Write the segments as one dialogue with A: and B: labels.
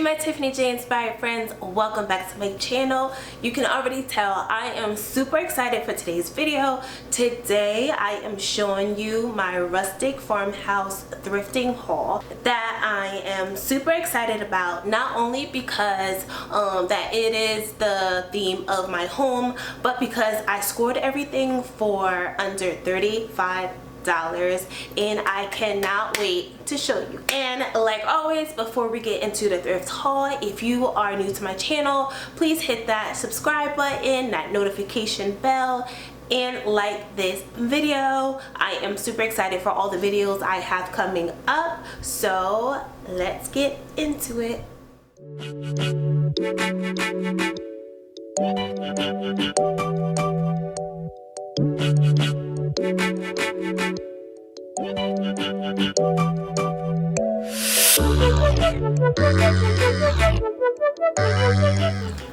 A: my Tiffany J inspired friends, welcome back to my channel. You can already tell I am super excited for today's video. Today I am showing you my rustic farmhouse thrifting haul that I am super excited about, not only because that it is the theme of my home, but because I scored everything for under $35 and I cannot wait to show you. And like always, before we get into the thrift haul, if you are new to my channel, please hit that subscribe button, that notification bell, and like this video. I am super excited for all the videos I have coming up, so let's get into it.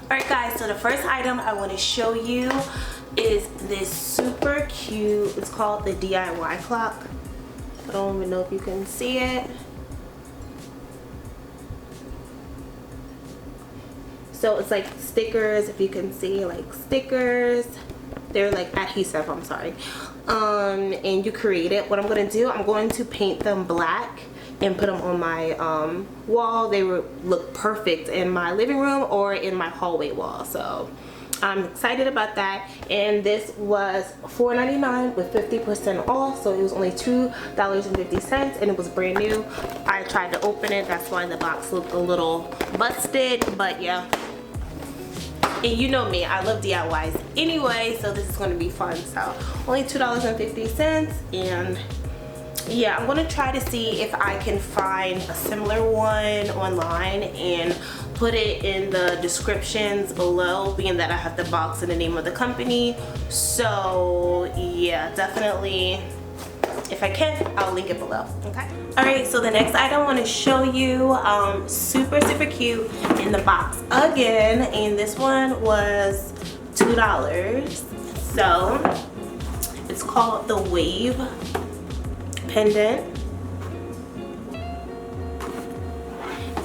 A: Alright guys, so the first item I want to show you is this super cute, it's called the DIY clock. I don't even know if you can see it. So it's like stickers, if you can see, like stickers. They're like adhesive, I'm sorry. And you create it. What I'm going to do, I'm going to paint them black and put them on my wall. They would look perfect in my living room or in my hallway wall. So I'm excited about that. And this was $4.99 with 50% off, so it was only $2.50 and it was brand new. I tried to open it, that's why the box looked a little busted, but yeah. And you know me, I love DIYs anyway, so this is going to be fun. So only $2.50, and yeah, I'm going to try to see if I can find a similar one online and put it in the descriptions below, being that I have the box and the name of the company. So yeah, definitely, if I can, I'll link it below. Okay. Alright, so the next item I want to show you, super cute, in the box again, and this one was $2. So it's called the Wave Pendant,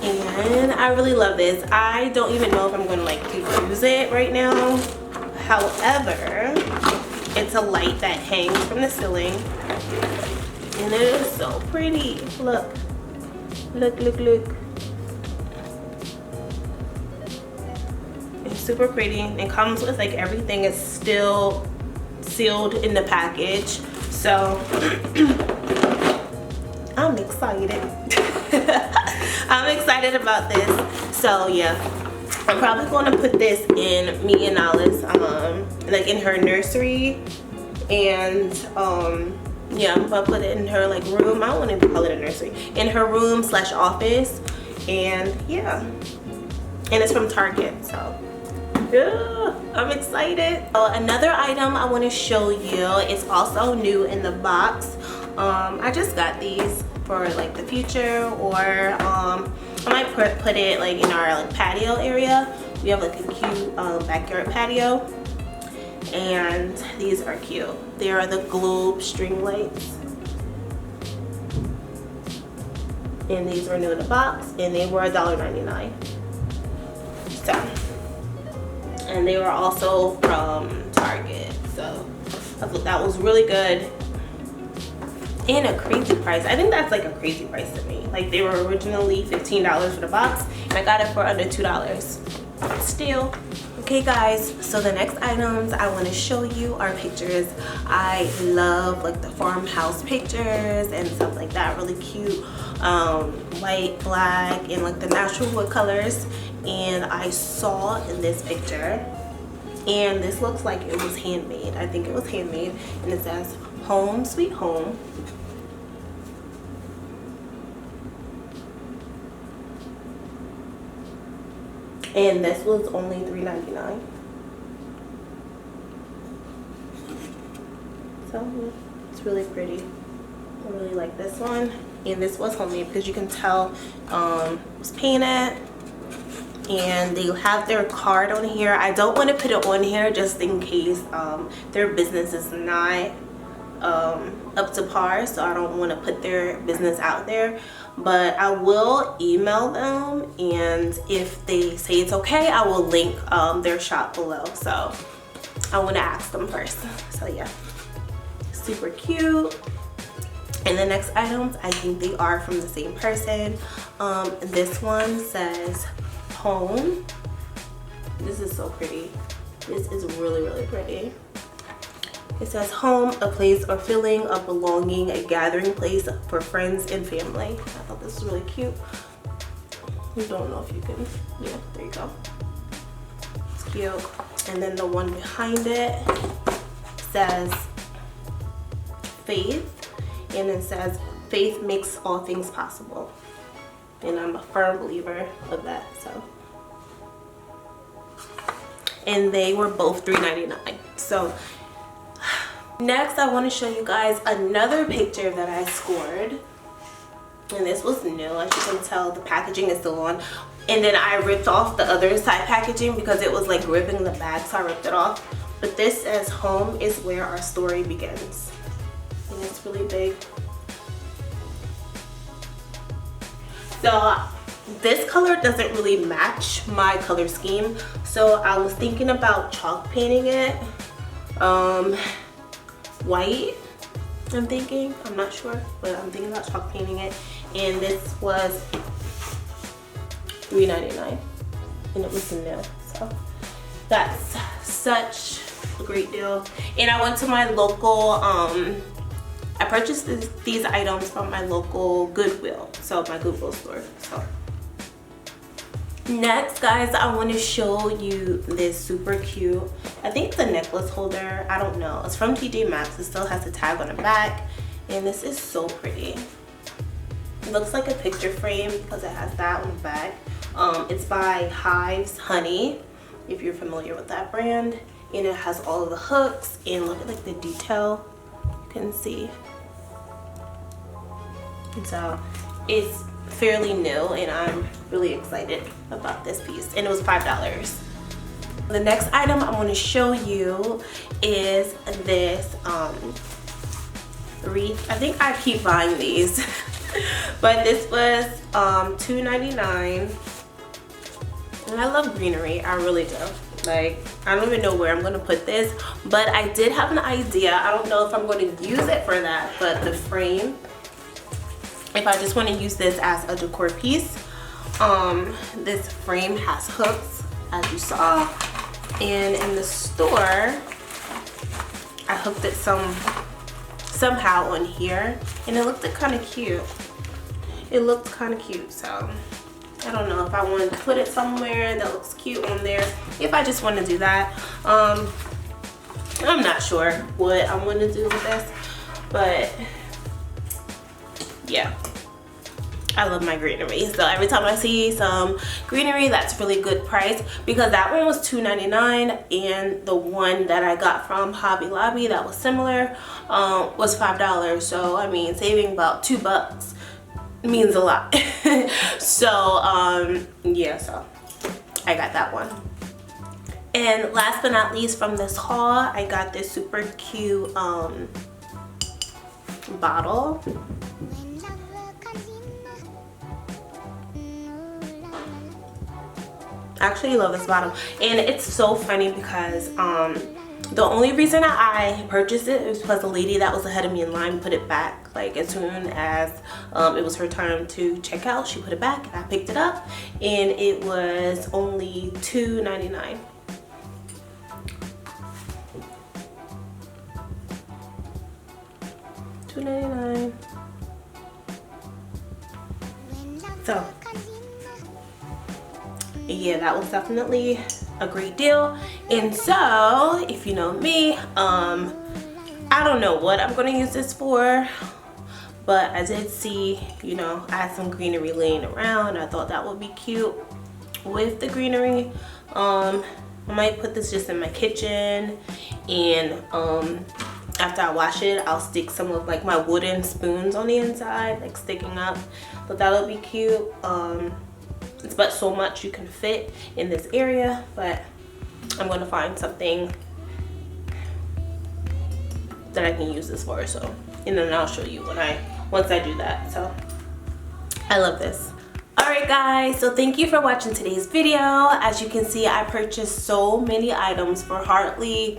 A: and I really love this. I don't even know if I'm gonna like use it right now. However, it's a light that hangs from the ceiling, and it is so pretty. Look. It's super pretty. It comes with like everything is still sealed in the package. So I'm excited. I'm excited about this. So yeah, I'm probably going to put this in me and Alice, like in her nursery, and yeah, I'm gonna put it in her like room. I don't want to call it a nursery, in her room / office, and yeah, and it's from Target. So yeah, I'm excited. Another item I want to show you is also new in the box. I just got these for like the future, or I might put it like in our like patio area. We have like a cute backyard patio, and these are cute. They are the globe string lights, and these were new in the box, and they were $1.99. So, and they were also from Target, so I thought that was really good. And a crazy price. I think that's like a crazy price to me. Like, they were originally $15 for the box, and I got it for under $2 still. Okay guys, so the next items I want to show you are pictures. I love like the farmhouse pictures and stuff like that. Really cute, white, black, and like the natural wood colors. And I saw in this picture, and this looks like it was handmade. I think it was handmade, and it says Home Sweet Home. And this was only $3.99. So it's really pretty. I really like this one. And this was homemade because you can tell it was painted. And they have their card on here. I don't want to put it on here just in case their business is not up to par, so I don't want to put their business out there. but I will email them, and if they say it's okay, I will link their shop below. So I want to ask them first. So yeah, super cute. And the next items, I think they are from the same person. This one says home. This is so pretty. This is really, really pretty. It says home, a place or feeling of belonging, a gathering place for friends and family. I thought this was really cute. I don't know if you can, yeah, there you go. It's cute. And then the one behind it says faith, and it says faith makes all things possible. And I'm a firm believer of that, so. And they were both $3.99. So next, I want to show you guys another picture that I scored. And this was new. As you can tell, the packaging is still on. And then I ripped off the other side packaging because it was like ripping the bag, so I ripped it off. But this says home is where our story begins. And it's really big. So this color doesn't really match my color scheme. So I was thinking about chalk painting it. White, I'm thinking. I'm not sure, but I'm thinking about chalk painting it. And this was $3.99, and it was new. So that's such a great deal. And I went to my local, I purchased these items from my local Goodwill, so my Goodwill store. So next, guys, I want to show you this super cute, I think it's a necklace holder, I don't know, it's from TJ Maxx. It still has a tag on the back, and this is so pretty. It looks like a picture frame because it has that on the back. It's by Hives Honey, if you're familiar with that brand, and it has all of the hooks, and look at like the detail you can see. And so it's fairly new, and I'm really excited about this piece, and it was $5. The next item I want to show you is this wreath. I think I keep buying these but this was $2.99, and I love greenery. I really do. Like, I don't even know where I'm gonna put this, but I did have an idea. I don't know if I'm going to use it for that, but the frame, if I just want to use this as a decor piece, this frame has hooks, as you saw, and in the store I hooked it somehow on here, and it looked kind of cute. It looked kind of cute, so I don't know if I wanted to put it somewhere that looks cute on there, if I just want to do that. I'm not sure what I want to do with this, but yeah, I love my greenery. So every time I see some greenery that's really good price, because that one was $2.99, and the one that I got from Hobby Lobby that was similar was $5. So I mean, saving about $2 means a lot. So yeah, so I got that one. And last but not least, from this haul, I got this super cute bottle. I actually love this bottle, and it's so funny because the only reason I purchased it was because the lady that was ahead of me in line put it back. Like, as soon as it was her turn to check out, she put it back, and I picked it up, and it was only $2.99. $2.99. So yeah, that was definitely a great deal. And so, if you know me, I don't know what I'm gonna use this for, but I did see, you know, I had some greenery laying around. I thought that would be cute with the greenery. I might put this just in my kitchen, and after I wash it, I'll stick some of like my wooden spoons on the inside, like sticking up. But that would be cute. It's but so much you can fit in this area, but I'm gonna find something that I can use this for. So, and then I'll show you once I do that. So I love this. Alright guys, so thank you for watching today's video. As you can see, I purchased so many items for hardly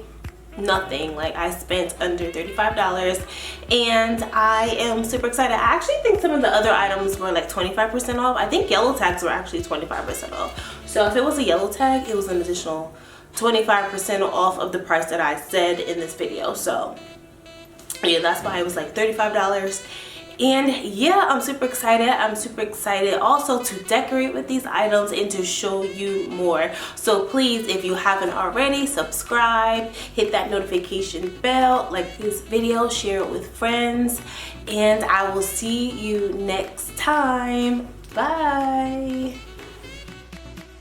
A: nothing. Like, I spent under $35 and I am super excited. I actually think some of the other items were like 25% off. I think yellow tags were actually 25% off. So if it was a yellow tag, it was an additional 25% off of the price that I said in this video. So yeah, that's why it was like $35. And yeah, I'm super excited. I'm super excited also to decorate with these items and to show you more. So please, if you haven't already, subscribe, hit that notification bell, like this video, share it with friends, and I will see you next time. Bye.